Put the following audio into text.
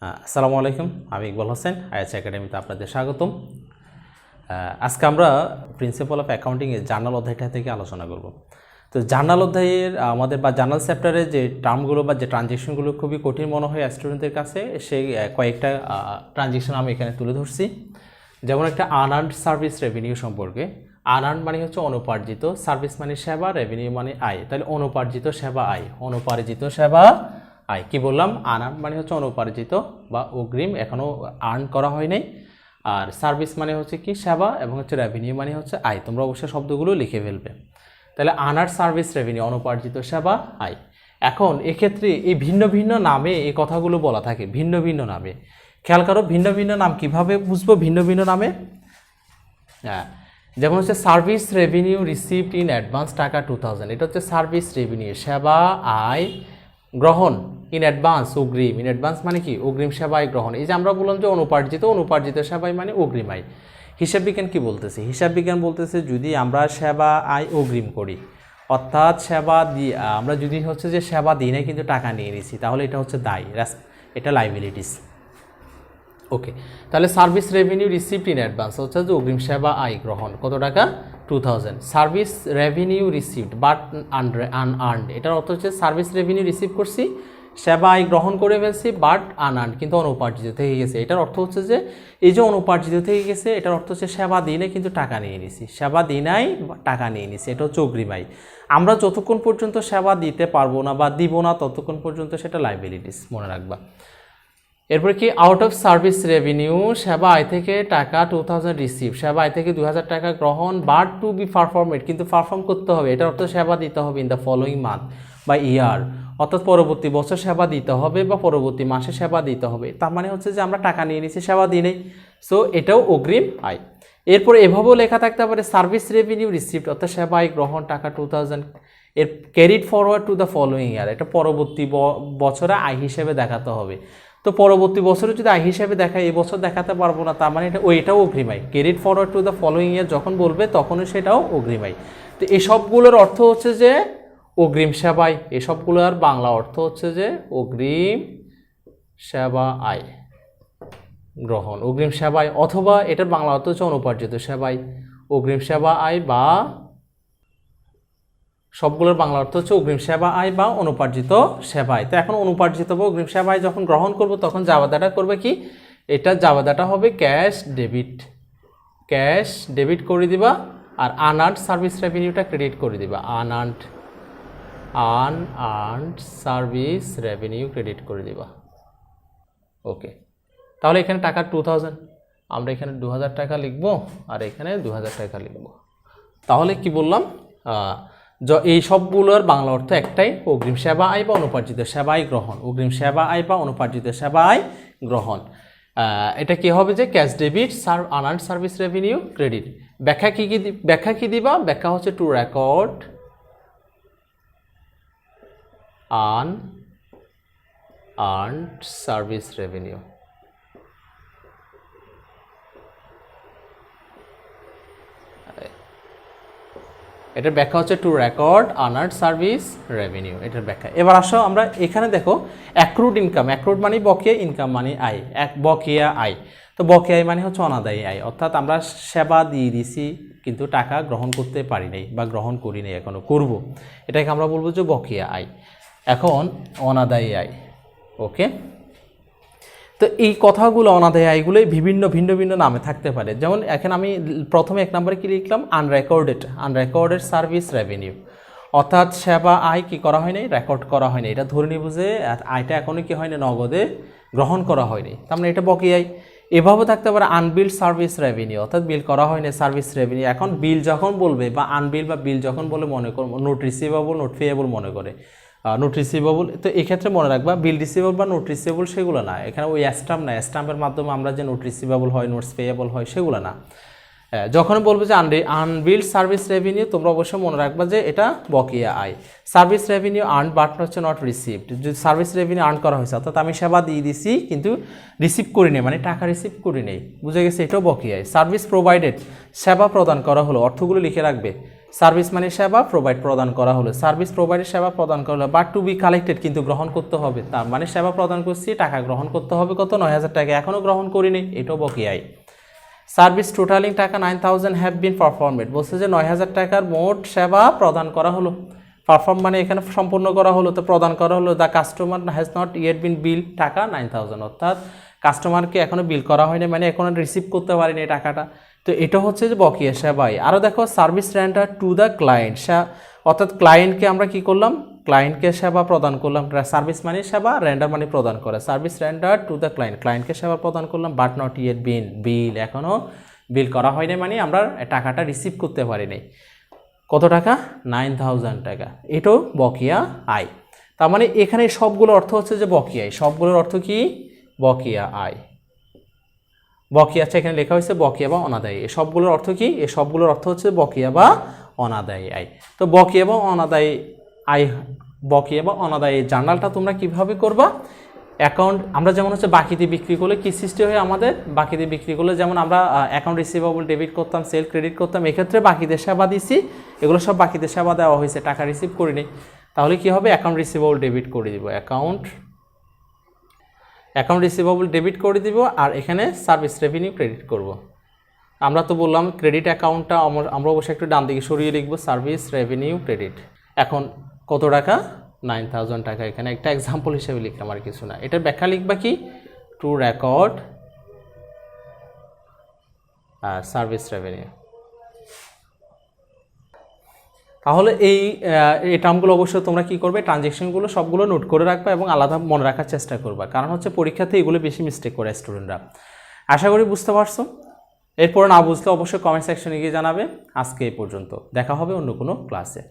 আসসালামু আলাইকুম, আমি ইকবাল হোসেন, আইএস একাডেমিতে আপনাদের স্বাগতম। আজকে আমরা প্রিন্সিপাল অফ অ্যাকাউন্টিংয়ের জার্নাল অধ্যায়টা থেকে আলোচনা করব। তো জার্নাল অধ্যায়ের আমাদের বা জার্নাল চ্যাপ্টারে যে টার্মগুলো বা যে ট্রানজেকশনগুলো খুবই কঠিন মনে হয় স্টুডেন্টদের কাছে, সেই কয়েকটা ট্রানজেকশন আমি এখানে তুলে ধরছি। যেমন একটা আনআর্নড সার্ভিস রেভিনিউ সম্পর্কে। আনআর্নড মানে হচ্ছে অনুপার্জিত, সার্ভিস মানে সেবা, রেভিনিউ মানে আয়। তাহলে অনুপার্জিত সেবা আয়, অনুপার্জিত সেবা আয়। কি বললাম? আনআর্নড মানে হচ্ছে অনুপার্জিত বা অগ্রিম, এখনও আর্ন করা হয় নাই। আর সার্ভিস মানে হচ্ছে কি সেবা, এবং হচ্ছে রেভিনিউ মানে হচ্ছে আয়। তোমরা অবশ্যই শব্দগুলো লিখে ফেলবে। তাহলে আনআর্নড সার্ভিস রেভিনিউ, অনুপার্জিত সেবা আয়। এখন এক্ষেত্রে এই ভিন্ন ভিন্ন নামে এই কথাগুলো বলা থাকে, ভিন্ন ভিন্ন নামে। খেয়াল করো ভিন্ন ভিন্ন নাম কিভাবে বুঝবো? ভিন্ন ভিন্ন নামে যেমন হচ্ছে service revenue received in advance টাকা 2000, এটা হচ্ছে সার্ভিস রেভিনিউ, সেবা আয় গ্রহণ ইন অ্যাডভান্স, অগ্রিম। ইন অ্যাডভান্স মানে কি? অগ্রিম সেবা আয় গ্রহণ। এই যে আমরা বললাম যে অনুপার্জিত, অনুপার্জিত সেবা আয় মানে অগ্রিম আয়। হিসাব বিজ্ঞান কি বলতেছে? হিসাব বিজ্ঞান বলতেছে যদি আমরা সেবা আয় অগ্রিম করি, অর্থাৎ সেবা দিয়ে আমরা যদি হচ্ছে যে সেবা দিই না কিন্তু টাকা নিয়ে নিছি, তাহলে এটা হচ্ছে দায়, এটা লাইবিলিটিস। ওকে, তাহলে service revenue received in advance হচ্ছে যে অগ্রিম সেবা আয় গ্রহণ, কত টাকা? 2000। Service revenue received but unearned, এটার অর্থ হচ্ছে সার্ভিস রেভিনিউ রিসিভ করছি, সেবা আয় গ্রহণ করে ফেলছি, বাট আনআর্নড কিন্তু অনুপার্জিত থেকে গেছে। এটার অর্থ হচ্ছে যে এই যে অনুপার্জিত থেকে গেছে, এটার অর্থ হচ্ছে সেবা দিই নাই কিন্তু টাকা নিয়ে নিছি, সেবা দিই নাই টাকা নিয়ে নিছি, এটা হচ্ছে অগ্রিম আয়। আমরা যতক্ষণ পর্যন্ত সেবা দিতে পারবো না বা দিব না, ততক্ষণ পর্যন্ত সেটা লাইবিলিটিস, মনে রাখবা। এরপরে কি? আউট অফ সার্ভিস রেভিনিউ, সেবা আয় থেকে টাকা 2000 রিসিভ, সেবা আয় থেকে 2000 টাকা গ্রহণ, বাট টু বি পারফর্মেড, কিন্তু পারফর্ম করতে হবে, এটার অর্থ সেবা দিতে হবে ইন দ্য ফলোয়িং মান্থ বা ইয়ার, অর্থাৎ পরবর্তী বছর সেবা দিতে হবে বা পরবর্তী মাসে সেবা দিতে হবে। তার মানে হচ্ছে যে আমরা টাকা নিয়ে নিছি, সেবা দিই নেই, সো এটাও অগ্রিম আয়। এরপরে এভাবেও লেখা থাকতে পারে সার্ভিস রেভিনিউ রিসিভড, অর্থাৎ সেবা আয় গ্রহণ টাকা 2000 এর carried forward to the following year, এটা পরবর্তী বছরে আয় হিসেবে দেখাতে হবে। তো পরবর্তী বছরে যদি আয় হিসেবে দেখায়, এই বছর দেখাতে পারবো না, তার মানে এটাও অগ্রিম আয়। Carried forward to the following year যখন বলবে তখনই সেটাও অগ্রিম আয়। তো এসবগুলোর অর্থ হচ্ছে যে অগ্রিম সেবা আয়, এসবগুলোর বাংলা অর্থ হচ্ছে যে অগ্রিম সেবা আয় গ্রহণ, অগ্রিম সেবা আয়, অথবা এটার বাংলা অর্থ হচ্ছে অনুপার্জিত সেবা আয়, অগ্রিম সেবা আয়, বা সবগুলোর বাংলা অর্থ হচ্ছে অগ্রিম সেবা আয় বা অনুপার্জিত সেবা আয়। তো এখন অনুপার্জিত বা অগ্রিম সেবা আয় যখন গ্রহণ করব, তখন জাবাদাটা করবে কি? এটা জাবাদাটা হবে ক্যাশ ডেবিট, ক্যাশ ডেবিট করে দিবা, আর আনআর্নড সার্ভিস রেভিনিউটা ক্রেডিট করে দিবা, আনআর্নড সার্ভিস রেভিনিউ ক্রেডিট করে দিবা। ওকে, তাহলে এখানে টাকা 2000, আমরা এখানে 2000 টাকা লিখবো, আর এখানে 2000 টাকা লিখবো। তাহলে কি বললাম? এই সবগুলোর বাংলা অর্থ একটাই, অগ্রিম সেবা আয় বা অনুপার্জিত সেবা আয় গ্রহণ, অগ্রিম সেবা আয় বা অনুপার্জিত সেবা আয় গ্রহণ। এটা কি হবে? যে cash debit unearned service revenue credit. ব্যাখ্যা কি দিবা? ব্যাখ্যা হচ্ছে two record unearned service revenue. এটার ব্যাখ্যা হচ্ছে two record unearned service revenue, এটার ব্যাখ্যা। এবার আসো আমরা এখানে দেখো অ্যাক্রুড ইনকাম, অ্যাক্রুড মানে বকেয়া, ইনকাম মানে আয়, বকেয়া আয়। তো বকেয়া আয় মানে হচ্ছে অনাদায়ী আয়, অর্থাৎ আমরা সেবা দিয়ে দিছি কিন্তু টাকা গ্রহণ করতে পারি নাই বা গ্রহণ করি নাই, এখনো করব, এটাকে আমরা বলবো যে বকেয়া আয়। এখন অনাদায়ী আয়, ওকে। তো এই কথাগুলো অনাদায়ী আয়গুলোই ভিন্ন ভিন্ন নামে থাকতে পারে। যেমন এখন আমি প্রথমে 1 নম্বরে কি লিখলাম? আনরেকর্ডেড সার্ভিস রেভিনিউ, অর্থাৎ সেবা আয় কি করা হয়নি? রেকর্ড করা হয়নি। এটা ধরে নিব যে আয়টা এখনও কি হয়নি? নগদে গ্রহণ করা হয়নি, তার মানে এটা বকেয়া আয়। এভাবে থাকতে পারে আনবিল সার্ভিস রেভিনিউ, অর্থাৎ বিল করা হয়নি সার্ভিস রেভিনিউ। এখন বিল যখন বলবে বা আনবিল বা বিল যখন বলে মনে কর, নোট রিসিভেবল, নোট পেয়েবল মনে করে, নোট রিসিভেবল। তো এক্ষেত্রে মনে রাখবা বিল রিসিভেবল বা নোট রিসিভেবল সেগুলো না, এখানে ওই স্ট্যাম্প না, স্ট্যাম্পের মাধ্যমে আমরা যে নোট রিসিভেবল হয়, নোটস পেয়েবল হয়, সেগুলো না। যখন বলবো যে আনবিল্ড সার্ভিস রেভিনিউ, তোমরা অবশ্যই মনে রাখবা যে এটা বকেয়া আয়। সার্ভিস রেভিনিউ আর্ন বাট হচ্ছে নট রিসিভড, যদি সার্ভিস রেভিনিউ আর্ন করা হয়েছে, অর্থাৎ আমি সেবা দিয়ে দিছি কিন্তু রিসিভ করি নেই, মানে টাকা রিসিভ করি নেই, বুঝে গেছে, এটাও বকেয়া আয়। সার্ভিস প্রোভাইডেড, সেবা প্রদান করা হলো, অর্থগুলো লিখে রাখবে। সার্ভিস মানে সেবা প্রদান করা হলো, সার্ভিস প্রোভাইডের সেবা প্রদান করা হলো, বাট টু বি কালেক্টেড কিন্তু গ্রহণ করতে হবে, তার মানে সেবা প্রদান করছি, টাকা গ্রহণ করতে হবে কত 9,000 টাকা, এখনও গ্রহণ করিনি, এটাও বকেয়ায়। সার্ভিস টোটালিং টাকা 9,000 হ্যাভ বিন পারফর্মেড, বলছে যে 9,000 টাকার মোট সেবা প্রদান করা হলো, পারফর্ম মানে এখানে সম্পূর্ণ করা হলো, তো প্রদান করা হলো। The customer has not yet been bill টাকা 9,000, অর্থাৎ কাস্টমারকে এখনও বিল করা হয়নি, মানে এখনও রিসিভ করতে পারিনি এই টাকাটা, তো এটা হচ্ছে যে বকেয়া সেবাই। আরও দেখো service render to the client, অর্থাৎ ক্লায়েন্টকে আমরা কি করলাম, ক্লায়েন্টকে সেবা প্রদান করলাম, সার্ভিস মানে সেবা, রেন্ডার মানে প্রদান করা, service render to the client, ক্লায়েন্টকে সেবা প্রদান করলাম, বাট নট ইয়েট বিন বিল, এখনও বিল করা হয়নি, মানে আমরা টাকাটা রিসিভ করতে পারিনি। কত টাকা 9,000 টাকা, এটাও বকেয়া আয়। তার মানে এখানে সবগুলোর অর্থ হচ্ছে যে বকেয়া, সবগুলোর অর্থ কি বকেয়া আয়, বকেয়া, আচ্ছা এখানে লেখা হয়েছে বকেয়া বা অনাদায়ী, এই সবগুলোর অর্থ কি, এই সবগুলোর অর্থ হচ্ছে বকেয়া বা অনাদায়ী আয়। তো বকেয়া বা অনাদায়ী আয়, বকেয়া বা অনাদায়ী জার্নালটা তোমরা কিভাবে করবা, অ্যাকাউন্ট আমরা যেমন হচ্ছে বাকিতে বিক্রি করলে কি সৃষ্টি হয় আমাদের, বাকিতে বিক্রি করলে যেমন আমরা অ্যাকাউন্ট রিসিভেবল ডেবিট করতাম, সেল ক্রেডিট করতাম, এক্ষেত্রে বাকিতে সেবা দিছি, এগুলো সব বাকিতে সেবা দেওয়া হয়েছে, টাকা রিসিভ করিনি, তাহলে কি হবে অ্যাকাউন্ট রিসিভেবল ডেবিট করে দিব, অ্যাকাউন্ট রিসিভেবল ডেবিট করে দিব, আর এখানে সার্ভিস রেভিনিউ ক্রেডিট করব। আমরা তো বললাম ক্রেডিট অ্যাকাউন্টটা আমরা অবশ্যই একটু ডান দিকে সরিয়ে লিখবো, সার্ভিস রেভিনিউ ক্রেডিট। এখন কত টাকা 9,000 টাকা, এখানে একটা এক্সাম্পল হিসেবে লিখলাম, আর কিছু না। এটার ব্যাখ্যা লিখবা কি, টু রেকর্ড সার্ভিস রেভিনিউ। তাহলে এই টার্মগুলো অবশ্যই তোমরা কি করবে, ট্রানজ্যাকশনগুলো সবগুলো নোট করে রাখবা এবং আলাদা মনে রাখার চেষ্টা করবা, কারণ হচ্ছে পরীক্ষাতে এগুলো বেশি মিস্টেক করে স্টুডেন্টরা। আশা করি বুঝতে পারছো। এরপর না বুঝলে অবশ্যই কমেন্ট সেকশনে গিয়ে জানাবে। আজকে এই পর্যন্ত, দেখা হবে অন্য কোনো ক্লাসে।